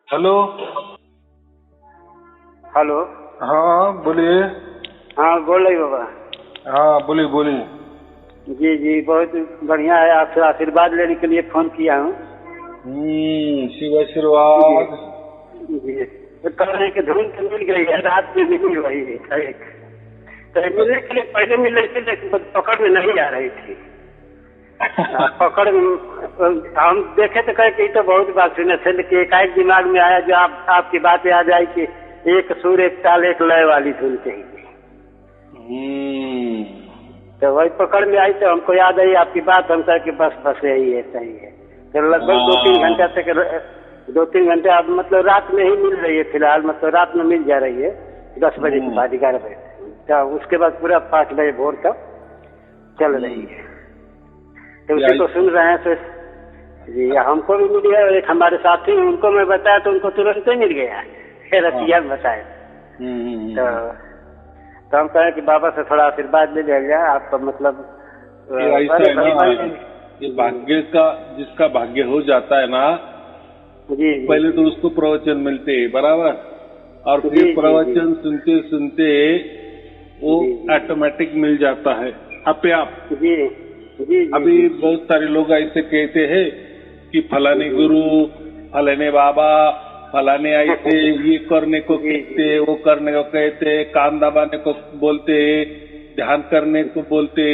Hello. Hello. हाँ बोलिए। हाँ बोल रही बाबा। हाँ बोलिए बोलिए। जी जी बहुत बढ़िया है, आपसे आशीर्वाद लेने के लिए फोन किया हूँ। शिव आशीर्वाद। जी तो कह रहे हैं कि धुन तो मिल गई है, रात में मिली वही है तो मिलने के लिए पहले मिल रही थी लेकिन पकड़ में नहीं आ रही थी। पकड़ में हम देखे तो कहे कि तो बहुत बात सुने थे, लेकिन एकाएक दिमाग में आया जो आपकी बात याद आई कि एक सुर एक ताल एक लय वाली धुन चाहिए। तो वही पकड़ में आई तो हमको याद आई आपकी बात, हम कह के बस यही है, सही है। तो लगभग 2-3 घंटा तक 2-3 घंटे अब मतलब रात में ही मिल रही है फिलहाल, मतलब रात में मिल जा रही है 10 बजे के बाद 11 बजे, तो उसके बाद पूरा 5 बजे भोर तक चल रही है। तो उसी को सुन रहे हैं। तो जी हमको भी मिल गया, एक हमारे साथी उनको मैं बताया तो उनको तुरंत ही मिल गया, रतिया में बताया। तो हम कहें कि बाबा से थोड़ा आशीर्वाद ले लिया जाए आपका, मतलब ऐसा है ना, ये भाग्य का जिसका भाग्य हो जाता है ना जी पहले तो उसको प्रवचन मिलते हैं बराबर, और फिर प्रवचन सुनते सुनते वो ऑटोमेटिक मिल जाता है अपने आप। जी जी। अभी बहुत सारे लोग ऐसे कहते हैं कि फलाने गुरु, फलाने बाबा, फलाने ऐसे ये करने को कहते, वो करने को कहते, कान दबाने को बोलते, ध्यान करने को बोलते।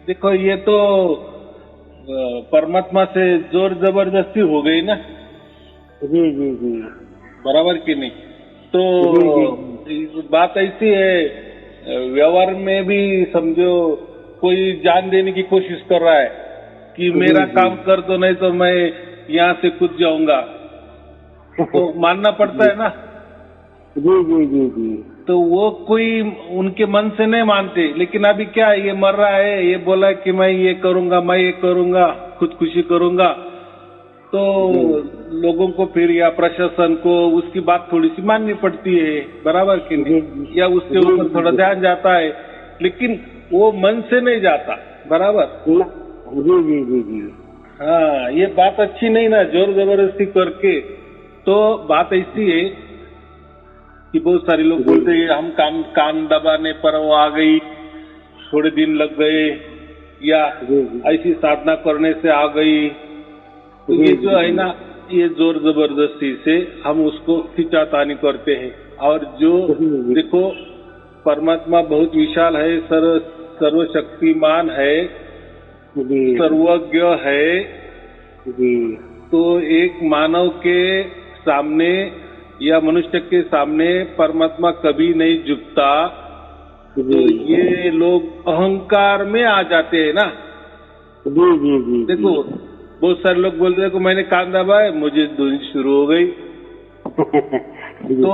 देखो ये तो परमात्मा से जोर जबरदस्ती हो गई ना। जी जी जी बराबर कि नहीं? तो बात ऐसी है, व्यवहार में भी समझो कोई जान देने की कोशिश कर रहा है कि मेरा काम कर दो नहीं तो मैं यहाँ से कूद जाऊंगा, तो मानना पड़ता है ना। जी जी जी जी। तो वो कोई उनके मन से नहीं मानते, लेकिन अभी क्या ये मर रहा है, ये बोला कि मैं ये करूंगा, मैं ये करूंगा, खुदकुशी करूंगा, तो लोगों को फिर या प्रशासन को उसकी बात थोड़ी सी माननी पड़ती है, बराबर कि नहीं? या उसके ऊपर थोड़ा ध्यान जाता है, लेकिन वो मन से नहीं जाता, बराबर। जी जी जी जी। हाँ ये बात अच्छी नहीं ना, जोर जबरदस्ती करके। तो बात ऐसी है कि बहुत सारे लोग बोलते हैं हम कान दबाने पर वो आ गई, थोड़े दिन लग गए, या ऐसी साधना करने से आ गई। तो ये जो है ना, ये जोर जबरदस्ती से हम उसको खिंचातानी करते हैं। और जो देखो परमात्मा बहुत विशाल है, सर्वशक्तिमान है, सर्वज्ञ है। तो एक मानव के सामने या मनुष्य के सामने परमात्मा कभी नहीं झुकता। तो ये लोग अहंकार में आ जाते हैं ना। देखो बहुत सारे लोग बोलते हैं कि मैंने कान दबाया, मुझे धुन शुरू हो गई। तो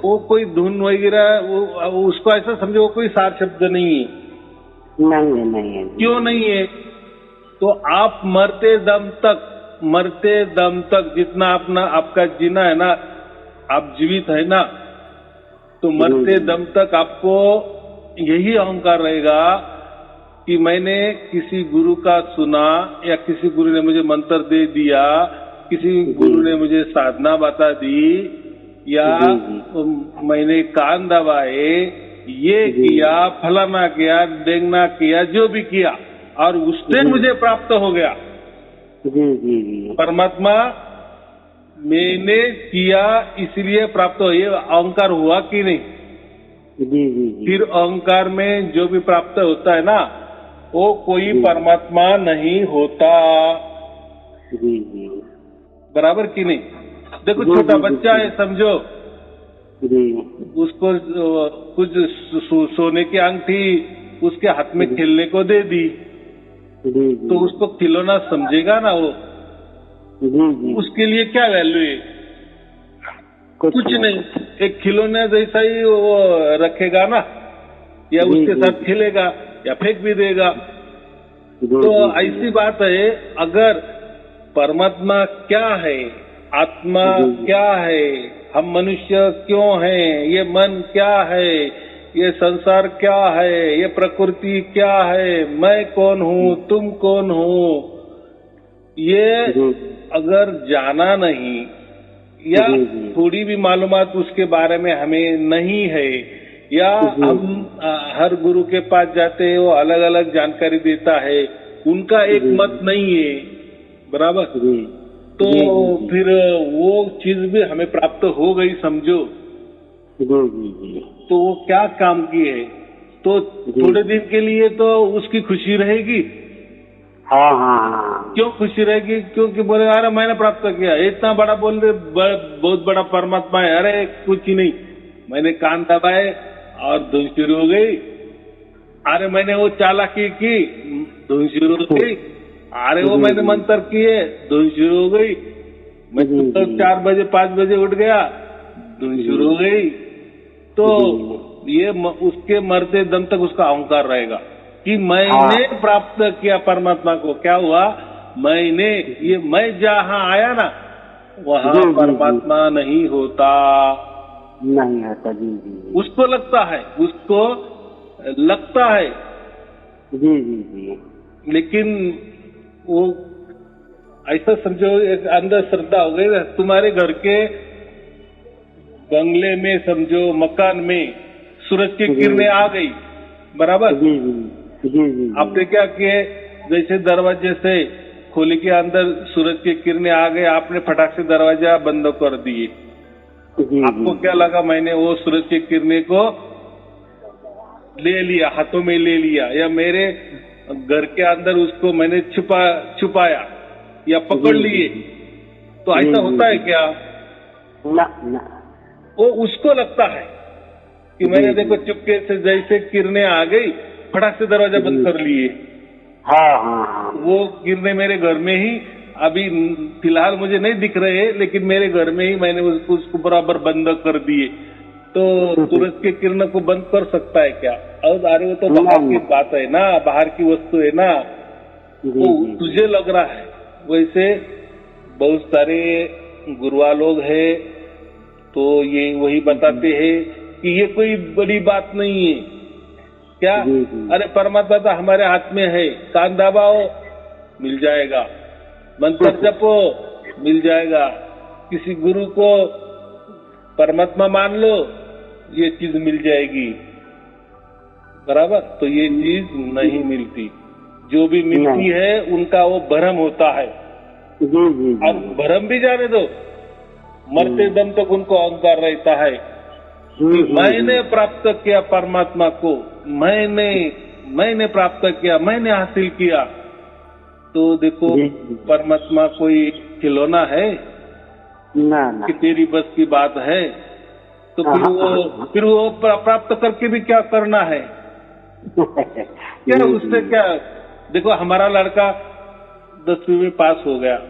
वो कोई धुन वगैरह वो उसको ऐसा समझो वो कोई सार शब्द नहीं है। नहीं है। क्यों नहीं है? तो आप मरते दम तक जितना आपका जीना है ना, आप जीवित है ना, तो मरते दम तक आपको यही अहंकार रहेगा कि मैंने किसी गुरु का सुना, या किसी गुरु ने मुझे मंत्र दे दिया, किसी गुरु ने मुझे साधना बता दी, या मैंने कान दबाए, ये किया, फलाना किया, डेंगना किया, जो भी किया, और उससे मुझे प्राप्त हो गया। परमात्मा मैंने किया इसलिए प्राप्त हो, ये अहंकार हुआ कि नहीं? फिर अहंकार में जो भी प्राप्त होता है ना, वो कोई परमात्मा नहीं होता। बराबर कि नहीं? देखो छोटा बच्चा है समझो, उसको कुछ सोने की अंगूठी उसके हाथ में खेलने को दे दी, तो उसको खिलौना समझेगा ना वो। उसके लिए क्या वैल्यू है? कुछ नहीं, एक खिलौना जैसा ही वो रखेगा ना, या उसके साथ खेलेगा या फेंक भी देगा। तो ऐसी बात है, अगर परमात्मा क्या है, आत्मा क्या है, हम मनुष्य क्यों हैं, ये मन क्या है, ये संसार क्या है, ये प्रकृति क्या है, मैं कौन हूँ, तुम कौन हो, ये अगर जाना नहीं, या थोड़ी भी मालूमात उसके बारे में हमें नहीं है, या हम हर गुरु के पास जाते हैं, वो अलग अलग जानकारी देता है, उनका एक मत नहीं है, बराबर। तो फिर वो चीज भी हमें प्राप्त हो गई, समझो। तो वो क्या काम की है, तो थोड़े दिन के लिए तो उसकी खुशी रहेगी। हाँ। क्यों खुशी रहेगी? क्योंकि बोले अरे मैंने प्राप्त किया, इतना बड़ा बोल दे, बहुत बड़ा परमात्मा है। अरे कुछ ही नहीं, मैंने कान दबाए और धुन शुरू हो गई। अरे मैंने वो चालाकी की, धुन शुरू हो गई। अरे वो मैंने मंत्र किए, धुन शुरू हो गई। मैं तो 4 बजे 5 बजे उठ गया, धुन शुरू हो गई। तो ये उसके मरते दम तक उसका अहंकार रहेगा कि मैंने प्राप्त किया परमात्मा को। क्या हुआ? मैंने, ये मैं जहां आया ना, वहां परमात्मा नहीं होता। जी। उसको लगता है, उसको लगता है। जी। लेकिन वो ऐसा समझो, एक अंदर श्रद्धा हो गई। तुम्हारे घर के बंगले में, समझो मकान में सूरज की किरणें आ गई, बराबर। जी। आपने क्या किए? जैसे दरवाजे से खोले के अंदर सूरज की किरणें आ गए, आपने फटाक से दरवाजा बंद कर दिए। आपको क्या लगा? मैंने वो सूरज की किरणें को ले लिया, हाथों में ले लिया, या मेरे घर के अंदर उसको मैंने छुपाया या पकड़ लिए। तो ऐसा होता है क्या? ना। वो उसको लगता है कि मैंने देखो चुपके से जैसे किरणें आ गई, फटाक से दरवाजा बंद कर लिए। हाँ। वो किरणें मेरे घर में ही, अभी फिलहाल मुझे नहीं दिख रहे, लेकिन मेरे घर में ही मैंने उसको बराबर बंद कर दिए। तो सूरज के किरणों को बंद कर सकता है क्या? और अरे वो तो बाहर की बात है ना, बाहर की वस्तु है ना, वो तुझे लग रहा है। वैसे बहुत सारे गुरुआ लोग हैं, तो ये वही बताते हैं कि ये कोई बड़ी बात नहीं है। क्या? अरे परमात्मा तो हमारे हाथ में है, कान दबाओ मिल जाएगा, मंत्र जपो मिल जाएगा, किसी गुरु को परमात्मा मान लो, ये चीज मिल जाएगी, बराबर। तो ये चीज नहीं मिलती। जो भी मिलती है उनका वो भ्रम होता है। और भ्रम भी जाने दो, मरते दम तक उनको अहंकार रहता है कि मैंने प्राप्त किया परमात्मा को, मैंने प्राप्त किया, मैंने हासिल किया। तो देखो, परमात्मा कोई खिलौना है ना। कि तेरी बस की बात है? तो फिर वो प्राप्त करके भी क्या करना है? क्या उससे क्या? देखो, हमारा लड़का 10वीं में पास हो गया,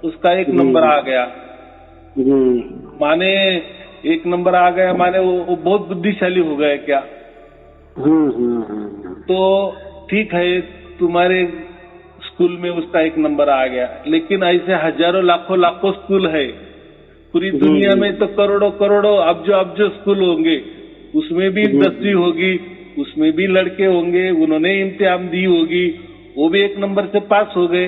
उसका 1 नंबर आ गया, माने 1 नंबर आ गया, माने वो बहुत बुद्धिशाली हो गया क्या? तो ठीक है, तुम्हारे स्कूल में उसका 1 नंबर आ गया, लेकिन ऐसे हजारों लाखों स्कूल है पूरी दुनिया में। तो करोड़ों अब्जो स्कूल होंगे, उसमें भी 10वीं होगी, उसमें भी लड़के होंगे, उन्होंने इम्तिहान दी होगी, वो भी 1 नंबर से पास हो गए।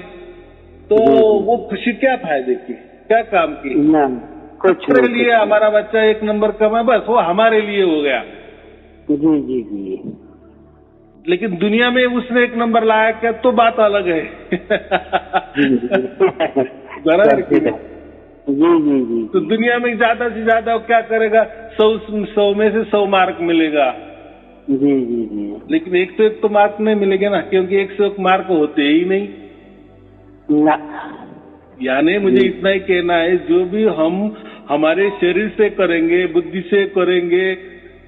तो वो खुशी क्या फायदे की, क्या काम की? कुछ के लिए हमारा बच्चा 1 नंबर कमा, बस वो हमारे लिए हो गया। जी। लेकिन दुनिया में उसने 1 नंबर लाया क्या, तो बात अलग है। बराबर की नहीं? जी। तो दुनिया में ज्यादा से ज्यादा क्या करेगा? 100 में से 100 मार्क मिलेगा। जी। लेकिन 101 तो मार्क नहीं मिलेगा ना, क्योंकि 101 मार्क होते ही नहीं ना। यानी मुझे इतना ही कहना है, जो भी हम हमारे शरीर से करेंगे, बुद्धि से करेंगे,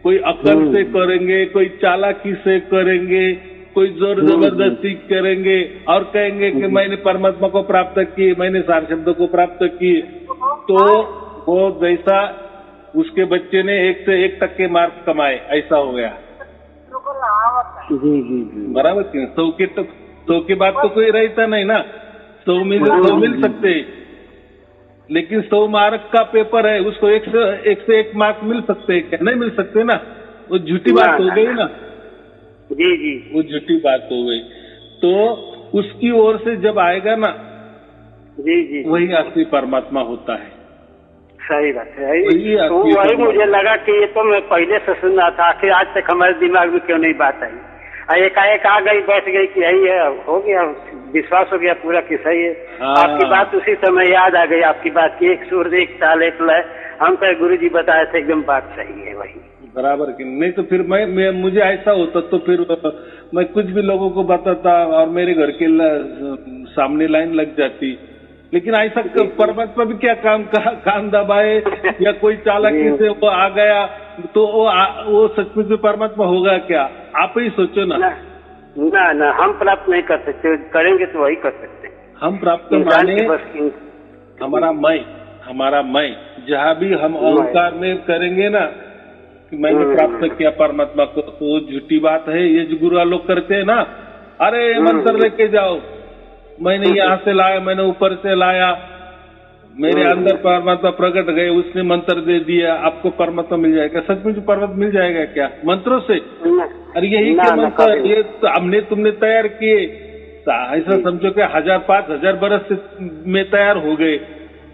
कोई अकल से करेंगे, कोई चालाकी से करेंगे, कोई जोर जबरदस्ती करेंगे और कहेंगे कि मैंने परमात्मा को प्राप्त किए, मैंने 4 शब्दों को प्राप्त किए, तो वो जैसा उसके बच्चे ने 1 से 1 तक के मार्क कमाए, ऐसा हो गया। जी। बराबर क्यों? 100 की बात तो कोई रहता नहीं ना। 100 में से 100 मिल सकते, लेकिन 100 मार्क का पेपर है, उसको 1 से 1 मार्क मिल सकते हैं क्या? नहीं मिल सकते ना। वो झूठी बात हो गई ना। जी। वो झूठी बात हो गई। तो उसकी ओर से जब आएगा ना, जी। वही असली परमात्मा होता है। सही बात है। वही तो वही मुझे लगा कि ये तो मैं पहले से सुन रहा था, आखिर आज तक हमारे दिमाग में क्यों नहीं बात आई। एकाएक आ गई, बैठ गई कि यही है, हो गया, विश्वास हो गया पूरा कि सही है। आपकी बात उसी समय याद आ गई, आपकी बात की एक सुर एक ताल एक लय, हम तो गुरु जी बताए थे, एकदम बात सही है वही बराबर की नहीं। तो फिर मैं मुझे ऐसा होता तो फिर मैं कुछ भी लोगों को बताता और मेरे घर के सामने लाइन लग जाती। लेकिन ऐसा परमात्मा भी क्या कान दबाए या कोई चालाकी से वो आ गया तो वो सचमुच में परमात्मा होगा क्या? आप ही सोचो ना। ना हम प्राप्त नहीं कर सकते, करेंगे तो वही कर सकते हैं। हम प्राप्त माने हमारा मैं जहाँ भी हम अहंकार में करेंगे ना कि मैंने प्राप्त किया परमात्मा को, तो वो झूठी बात है। ये जो गुरु लोग करते हैं ना, अरे मंत्र लेके जाओ, मैंने यहाँ से लाया, मैंने ऊपर से लाया, मेरे अंदर परमात्मा प्रकट गए, उसने मंत्र दे दिया, आपको परमात्मा मिल जाएगा। सचमुच परमात्मा मिल जाएगा क्या मंत्रों से? अरे यही के मंत्र ये तो हमने तुमने तैयार किए, ऐसा समझो कि 1000-5000 बरस में तैयार हो गए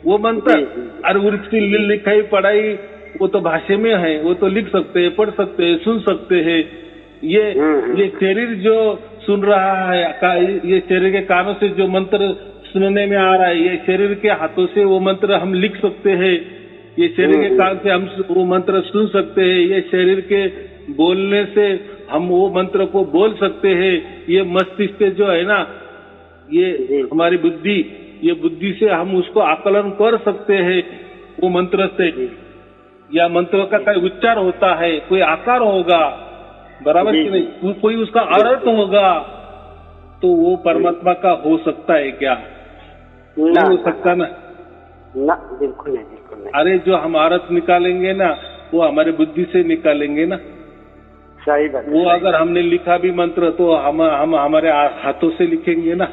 वो मंत्र। अरे उसकी लिखाई पढ़ाई वो तो भाषा में है, वो तो लिख सकते हैं, पढ़ सकते हैं, सुन सकते हैं। ये शरीर जो सुन रहा है, ये शरीर के कानों से जो मंत्र सुनने में आ रहा है, ये शरीर के हाथों से वो मंत्र हम लिख सकते हैं, ये शरीर के कान से हम वो मंत्र सुन सकते हैं, ये शरीर के बोलने से हम वो मंत्र को बोल सकते हैं। ये मस्तिष्क जो है ना, ये हमारी बुद्धि, ये बुद्धि से हम उसको आकलन कर सकते हैं वो मंत्र से, या मंत्रों का कोई उच्चार होता है, कोई आकार होगा, बराबर कि नहीं, कोई उसका अर्थ होगा, तो वो परमात्मा का हो सकता है क्या? नहीं हो सकता ना। बिल्कुल नहीं। अरे जो हम अर्थ निकालेंगे ना, वो हमारे बुद्धि से निकालेंगे ना। सही बात। वो अगर हमने लिखा भी मंत्र तो हम हमारे हाथों से लिखेंगे ना,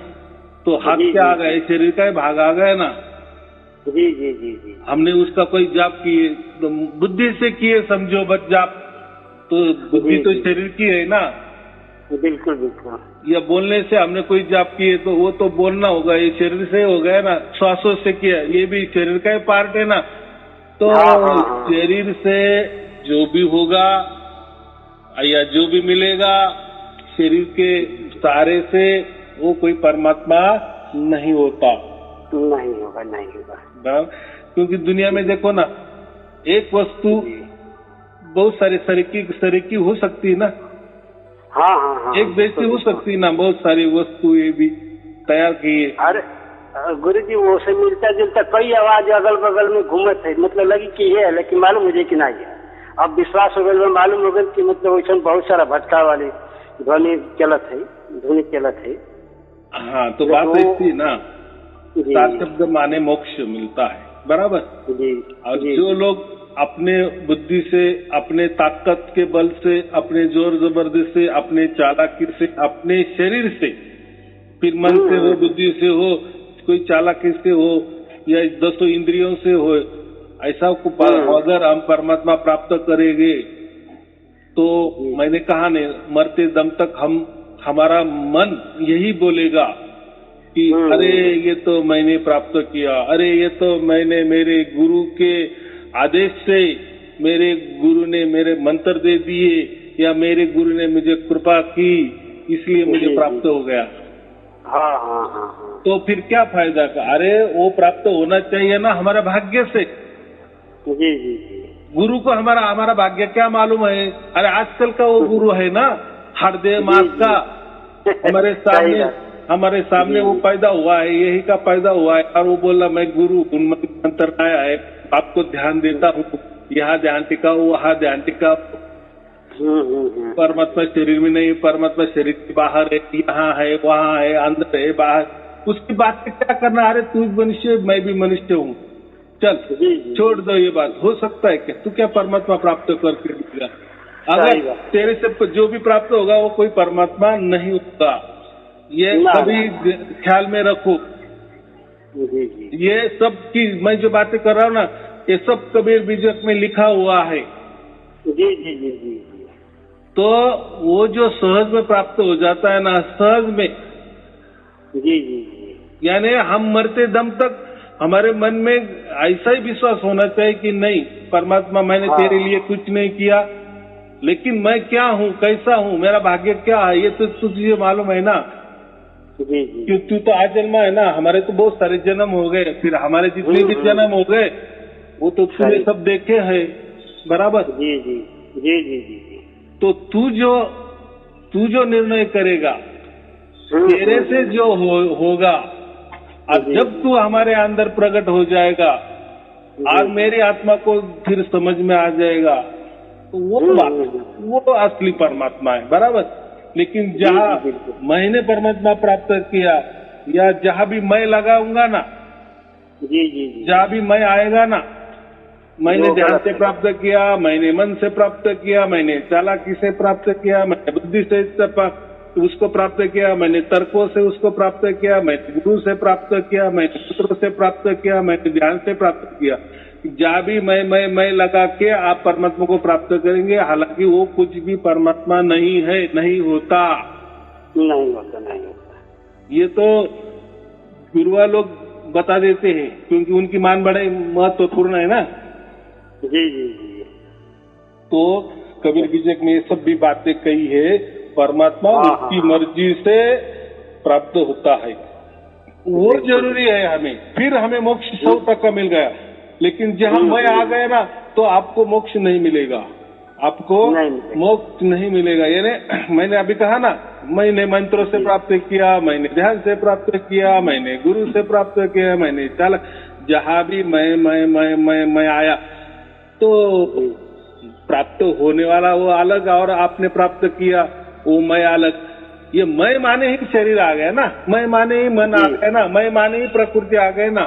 तो हाथ क्या आ गया, शरीर का भाग आ गया ना। जी। हमने उसका कोई जाप किए तो बुद्धि से किए समझो, बस जाप तो बुद्धि तो शरीर की है ना। बिल्कुल। या बोलने से हमने कोई जाप किए तो वो तो बोलना होगा, ये शरीर से हो गया ना। श्वासों से किया, ये भी शरीर का ही पार्ट है ना। तो शरीर से जो भी होगा या जो भी मिलेगा शरीर के सहारे से, वो कोई परमात्मा नहीं होता। नहीं होगा। क्योंकि दुनिया में देखो ना, एक वस्तु बहुत सारी सरीकी हो सकती है ना। हाँ। एक जैसी हो सकती है ना, बहुत सारी वस्तुएं भी तैयार की है। अरे गुरु जी, वो से मिलता जुलता कई आवाज अगल बगल में घूमत है, मतलब लगी कि है, लेकिन मालूम मुझे कि नहीं है। अब विश्वास हो गया, मालूम हो गया कि मतलब वैसे बहुत सारा भटका वाली ध्वनि चलत है। हाँ, तो बात ऐसी ना, 7 शब्द माने मोक्ष मिलता है, बराबर। और जो लोग अपने बुद्धि से, अपने ताकत के बल से, अपने जोर जबरदस्ती से, अपने चालाकी से, अपने शरीर से, फिर मन से हो, बुद्धि से हो, कोई चालाकी से हो या 10 इंद्रियों से हो, ऐसा को अगर हम परमात्मा प्राप्त करेंगे तो मैंने कहा नहीं, मरते दम तक हमारा मन यही बोलेगा कि अरे ये तो मैंने प्राप्त किया, अरे ये तो मैंने मेरे गुरु के आदेश से, मेरे गुरु ने मेरे मंत्र दे दिए, या मेरे गुरु ने मुझे कृपा की, इसलिए मुझे प्राप्त हो गया। हाँ। तो फिर क्या फायदा का? अरे वो प्राप्त होना चाहिए ना हमारे भाग्य से। जी। गुरु को हमारा भाग्य क्या मालूम है? अरे आजकल का वो गुरु है ना, हरदेव मास का, हमारे सामने वो पैदा हुआ है, यही का पैदा हुआ है, और वो बोला मैं गुरु मंत्र आया है, आपको ध्यान देता हूँ, यहाँ ध्यान टिकाओ, वहाँ ध्यान टिकाओ। परमात्मा शरीर में नहीं, परमात्मा शरीर के बाहर है, यहाँ है, वहाँ है, अंदर है, बाहर। उसकी बात पे क्या करना? अरे तू मनुष्य, मैं भी मनुष्य हूँ, चल छोड़ दो ये बात। हो सकता है क्या? तू क्या परमात्मा प्राप्त करके देगा? अगर तेरे से जो भी प्राप्त होगा वो कोई परमात्मा नहीं होगा, ये कभी ख्याल में रखो। ये सब की मैं जो बातें कर रहा हूँ ना, ये सब कबीर बीजक में लिखा हुआ है। जी। तो वो जो सहज में प्राप्त हो जाता है ना, सहज में, जी। यानी हम मरते दम तक हमारे मन में ऐसा ही विश्वास होना चाहिए कि नहीं परमात्मा मैंने तेरे लिए कुछ नहीं किया, लेकिन मैं क्या हूँ, कैसा हूँ, मेरा भाग्य क्या है, ये तो तुझे मालूम है ना। जी जी क्यों तू तो आज जन्मा है ना, हमारे तो बहुत सारे जन्म हो गए, फिर हमारे जितने भी जन्म हो गए वो तो तूने सब देखे हैं, बराबर। जी जी जी जी जी जी। तो तू जो निर्णय करेगा तेरे से जो होगा, अब जब तू हमारे अंदर प्रकट हो जाएगा और मेरी आत्मा को फिर समझ में आ जाएगा, तो वो असली परमात्मा है, बराबर। लेकिन जहाँ मैंने परमात्मा प्राप्त किया या जहाँ भी मैं लगाऊंगा ना, जी जी जी, जहाँ भी मैं आएगा ना, मैंने ध्यान से प्राप्त किया, मैंने मन से प्राप्त किया, मैंने चालाकी से प्राप्त किया, मैंने बुद्धि से उसको प्राप्त किया, मैंने तर्कों से उसको प्राप्त किया, मैंने गुरु से प्राप्त किया, मैंने पुत्र से प्राप्त किया, मैंने ध्यान से प्राप्त किया। जहाँ भी मैं लगा के आप परमात्मा को प्राप्त करेंगे, हालांकि वो कुछ भी परमात्मा नहीं है, नहीं होता। ये तो गुरुआ लोग बता देते हैं क्योंकि उनकी मान बड़े महत्वपूर्ण है ना। जी जी जी। तो कबीर बीजक में ये सब भी बातें कही है, परमात्मा उसकी मर्जी से प्राप्त होता है, वो जरूरी है हमें, फिर हमें मोक्ष 100% मिल गया। लेकिन जहां मैं आ गया ना तो आपको मोक्ष नहीं मिलेगा, आपको मोक्ष नहीं मिलेगा। यानी मैंने अभी कहा ना, मैंने मंत्रों से प्राप्त किया, मैंने ध्यान से प्राप्त किया, मैंने गुरु से प्राप्त किया, मैंने चालक, जहां भी मैं आया तो प्राप्त होने वाला वो अलग और आपने प्राप्त किया वो मैं अलग। ये मैं माने ही शरीर आ गया ना, मैं माने ही मन आ गया ना, मैं माने ही प्रकृति आ गए ना।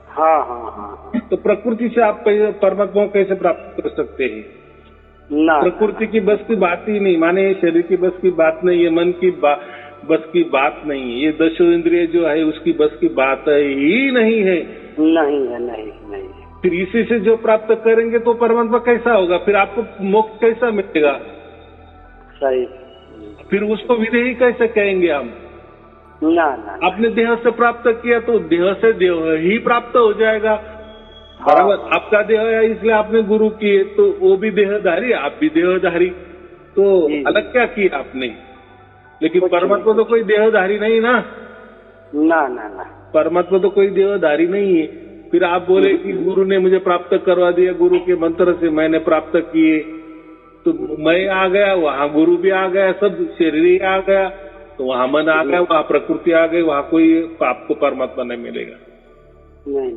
हाँ हाँ हाँ। तो प्रकृति से आप परमात्मा कैसे प्राप्त कर सकते हैं? प्रकृति की बस की बात ही नहीं, माने शरीर की बस की बात नहीं है, मन की बस की बात नहीं है, ये दशो इंद्रिय जो है उसकी बस की बात ही नहीं है। नहीं। फिर इसी से जो प्राप्त करेंगे तो परमात्मा कैसा होगा, फिर आपको मोक्ष कैसा मिलेगा? सही। फिर उसको विदेही कैसे कहेंगे हम? ना। आपने देह से प्राप्त किया तो देह से देह ही प्राप्त हो जाएगा, बराबर। आपका देह है इसलिए आपने गुरु किए, तो वो भी देहधारी, आप भी देहधारी, तो अलग क्या किया आपने? लेकिन परमात्मा तो कोई देहधारी नहीं ना। परमात्मा तो कोई देहधारी नहीं है। फिर आप बोले कि गुरु ने मुझे प्राप्त करवा दिया, गुरु के मंत्र से मैंने प्राप्त किए, तो मैं आ गया, वहाँ गुरु भी आ गया, सब शरीर ही आ गया, तो वहाँ मन आ गया, वहाँ प्रकृति आ गई, वहाँ कोई आपको परमात्मा नहीं मिलेगा।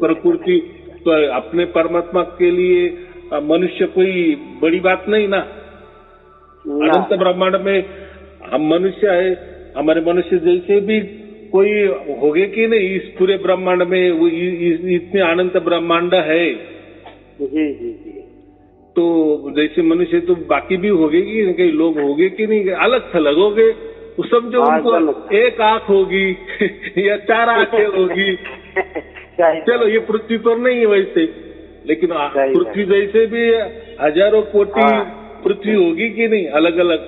प्रकृति तो अपने परमात्मा के लिए मनुष्य कोई बड़ी बात नहीं ना। अनंत ब्रह्मांड में हम मनुष्य है, हमारे मनुष्य जैसे भी कोई होगे कि नहीं इस पूरे ब्रह्मांड में, वो इतने अनंत ब्रह्मांड है। जी। तो जैसे मनुष्य तो बाकी भी होगे कि कई लोग होगे कि नहीं, अलग थलग होगे, समझो उनको एक आंख होगी या 4 आंखें होगी। चलो ये पृथ्वी पर नहीं है वैसे, लेकिन पृथ्वी जैसे भी हजारों कोटि पृथ्वी होगी कि नहीं, अलग अलग।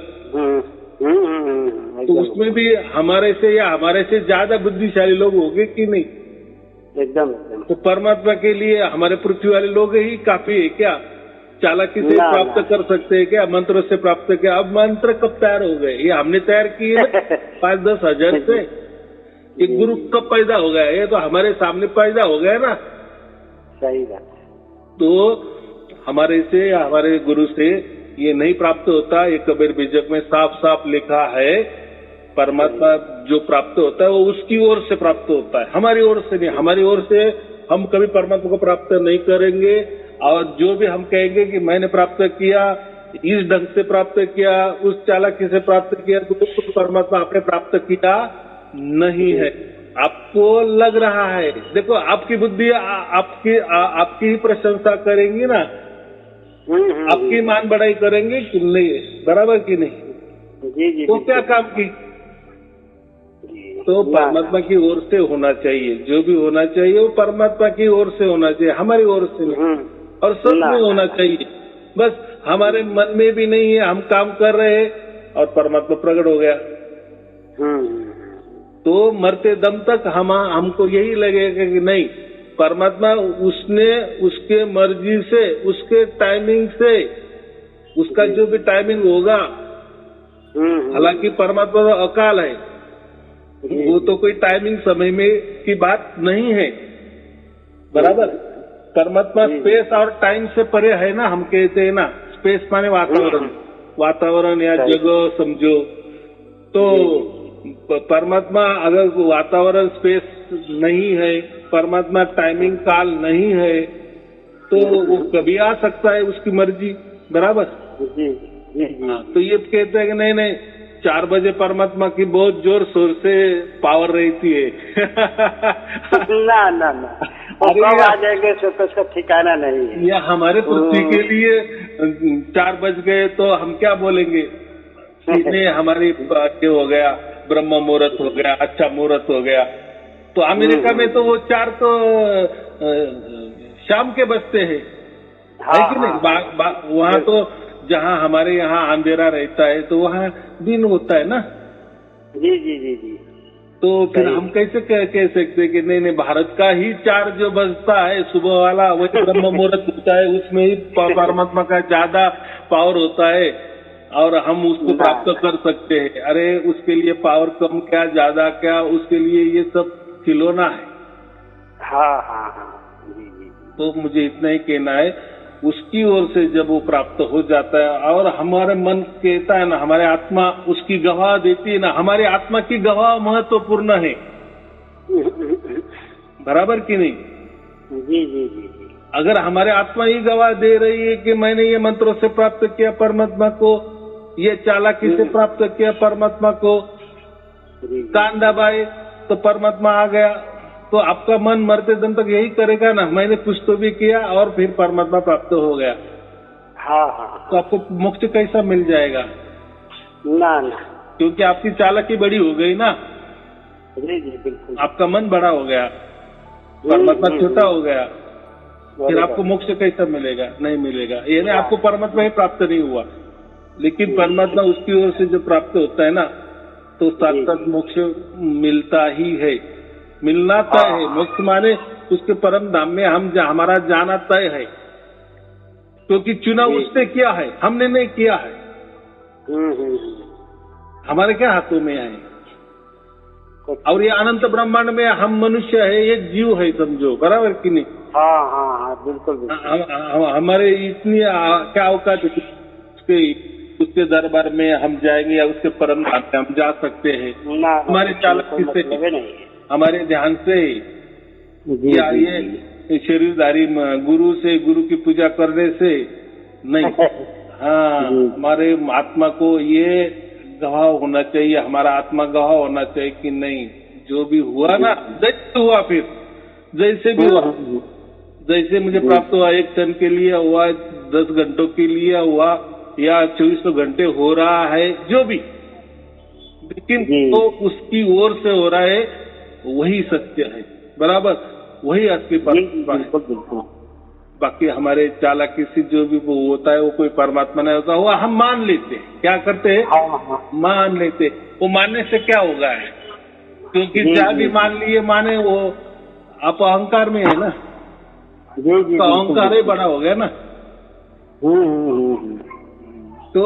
तो उसमें भी हमारे से या हमारे से ज्यादा बुद्धिशाली लोग होंगे कि नहीं? एकदम। तो परमात्मा के लिए हमारे पृथ्वी वाले लोग ही काफी है क्या? चालाकी से प्राप्त कर सकते हैं क्या? मंत्र से प्राप्त किया। अब मंत्र कब तैयार हो गए? ये हमने तैयार किए 5-10 हजार से। ये गुरु कब पैदा हो गया? ये तो हमारे सामने पैदा हो गया ना। सही बात। तो हमारे से या हमारे गुरु से ये नहीं प्राप्त होता। ये कबीर बीजक में साफ साफ लिखा है, परमात्मा जो प्राप्त होता है वो उसकी ओर से प्राप्त होता है, हमारी ओर से नहीं। हमारी ओर से हम कभी परमात्मा को प्राप्त नहीं करेंगे। और जो भी हम कहेंगे कि मैंने प्राप्त किया, इस ढंग से प्राप्त किया, उस चालाकी से प्राप्त किया, तो परमात्मा आपने प्राप्त किया नहीं है। आपको लग रहा है, देखो आपकी बुद्धि आपकी ही प्रशंसा करेंगी ना, आपकी मान बढ़ाई करेंगे कि नहीं, बराबर कि नहीं? जी। तो क्या काम की? तो परमात्मा की ओर से होना चाहिए, जो भी होना चाहिए वो परमात्मा की ओर से होना चाहिए, हमारी ओर से नहीं। और सब में होना चाहिए। बस हमारे मन में भी नहीं है, हम काम कर रहे हैं और परमात्मा प्रकट हो गया। तो मरते दम तक हमको यही लगेगा कि नहीं, परमात्मा उसने उसके मर्जी से, उसके टाइमिंग से, उसका जो भी टाइमिंग होगा, हालांकि परमात्मा तो अकाल है, वो तो कोई टाइमिंग समय में की बात नहीं है, बराबर। परमात्मा स्पेस और टाइम से परे है ना, हम कहते हैं ना, स्पेस माने वातावरण, वातावरण या जगह समझो। तो परमात्मा अगर वातावरण स्पेस नहीं है, परमात्मा टाइमिंग काल नहीं है, तो वो कभी आ सकता है, उसकी मर्जी, बराबर। हाँ, तो ये कहते हैं कि नहीं नहीं 4 बजे परमात्मा की बहुत जोर शोर से पावर रहती है। ना ना ना, वो कब आ जाएंगे तो उसका ठिकाना नहीं है। या हमारे पृथ्वी के लिए 4 बज गए तो हम क्या बोलेंगे, इन्हें हमारी ये हो गया, ब्रह्म मुहूर्त हो गया, अच्छा मुहूर्त हो गया। तो अमेरिका में तो वो 4 तो शाम के बजते हैं, है कि नहीं। वहाँ तो जहाँ हमारे यहाँ अंधेरा रहता है तो वहाँ दिन होता है ना। जी जी जी जी। तो फिर हम कैसे कह सकते कि नहीं नहीं भारत का ही 4 जो बजता है सुबह वाला वही ब्रह्म मुहूर्त होता है, उसमें ही परमात्मा का ज्यादा पावर होता है और हम उसको प्राप्त कर सकते हैं। अरे उसके लिए पावर कम क्या ज्यादा क्या, उसके लिए ये सब खिलौना है। हाँ हाँ हाँ जी जी। तो मुझे इतना ही कहना है, उसकी ओर से जब वो प्राप्त हो जाता है और हमारे मन कहता है ना, हमारे आत्मा उसकी गवाह देती है ना, हमारी आत्मा की गवाह महत्वपूर्ण है, बराबर कि नहीं। जी जी जी जी। अगर हमारे आत्मा ही गवाह दे रही है कि मैंने ये मंत्रों से प्राप्त किया परमात्मा को, ये चालाकी से प्राप्त किया परमात्मा को, कान दबाए तो परमात्मा आ गया, तो आपका मन मरते दम तक यही करेगा ना, मैंने कुछ तो भी किया और फिर परमात्मा प्राप्त हो गया। हाँ हाँ। तो आपको मोक्ष कैसा मिल जाएगा? ना ना, क्योंकि आपकी चालाकी बड़ी हो गई ना। जी जी बिल्कुल। आपका मन बड़ा हो गया, परमात्मा छोटा हो गया, फिर आपको मोक्ष कैसा मिलेगा? नहीं मिलेगा। यानी आपको परमात्मा ही प्राप्त नहीं हुआ, लेकिन परमात्मा उसकी ओर से जो प्राप्त होता है ना, तो साक्षात मोक्ष मिलता ही है, मिलना तय है। मोक्ष माने उसके परम धाम में हम हमारा जाना तय है, क्योंकि चुनाव उसने किया है, हमने नहीं किया है। हमारे क्या हाथों में है? और ये अनंत ब्रह्मांड में हम मनुष्य है, एक जीव है, समझो, बराबर कि नहीं। हाँ हाँ हाँ बिल्कुल। हमारे इतनी क्या औकात उसके दरबार में हम जाएंगे या उसके परम धाम में हम जा सकते हैं? हमारे चालाकी से, हमारे ध्यान से, या ये शरीरधारी गुरु से, गुरु की पूजा करने से नहीं। हाँ, हमारे आत्मा को ये गवाह होना चाहिए, हमारा आत्मा गवाह होना चाहिए कि नहीं, जो भी हुआ ना, जैसे हुआ, फिर जैसे भी हुआ, जैसे मुझे प्राप्त हुआ, 1 क्षण के लिए हुआ, 10 घंटों के लिए हुआ, या 24 घंटे हो रहा है, जो भी, लेकिन तो उसकी ओर से हो रहा है, वही सत्य है, बराबर, वही असली परमात्मा है। बाकी हमारे चालाकी से जो भी वो होता है, वो कोई परमात्मा नहीं होता, वो हम मान लेते हैं। क्या करते हैं? मान लेते। वो मानने से क्या होगा है? क्योंकि जहाँ भी मान लिए माने, वो आप अहंकार में है ना, तो अहंकार ही बड़ा हो गया ना। तो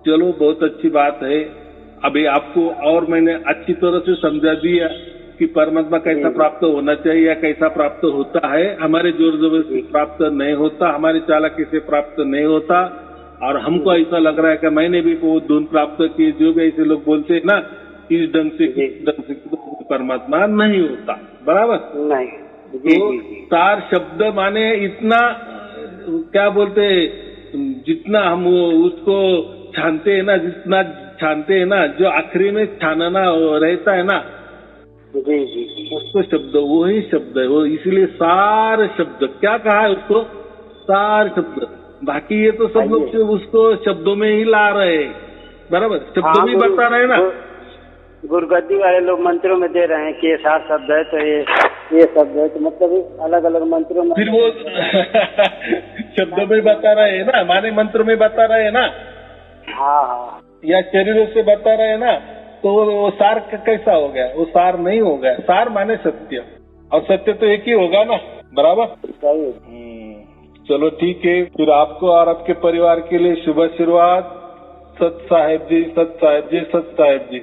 चलो, बहुत अच्छी बात है। अभी आपको और मैंने अच्छी तरह से समझा दिया कि परमात्मा कैसा प्राप्त होना चाहिए या कैसा प्राप्त होता है। हमारे जोर जबरदस्ती प्राप्त नहीं होता, हमारी चालाकी से प्राप्त नहीं होता, और हमको ऐसा लग रहा है कि मैंने भी वो धुन प्राप्त की, जो भी ऐसे लोग बोलते हैं ना, इस ढंग से परमात्मा नहीं होता, बराबर नहीं। तो सार शब्द माने इतना, क्या बोलते, जितना हम उसको छानते हैं ना, जितना छानते हैं ना, जो आखिरी में छानना रहता है ना, जी जी, उसको शब्द, वही शब्द है वो, इसीलिए सार शब्द क्या कहा है उसको, सार शब्द। बाकी ये तो सब लोग उसको शब्दों में ही ला रहे हैं, बराबर, शब्दों में बता रहे हैं ना। गुरगद्दी वाले लोग मंत्रों में दे रहे हैं कि ये सार शब्द है, तो ये शब्द है, तो मतलब अलग अलग मंत्रों में फिर वो शब्दों में बता रहे हैं ना, माने मंत्र में बता रहे हैं ना। हाँ हाँ, या शरीरों से बता रहे हैं ना, तो वो सार कैसा हो गया? वो सार नहीं हो गया। सार माने सत्य, और सत्य तो एक ही होगा ना, बराबर। चलो ठीक है, फिर आपको और आपके परिवार के लिए शुभ आशीर्वाद। सत साहेब जी, सत साहेब जी, सत साहेब जी।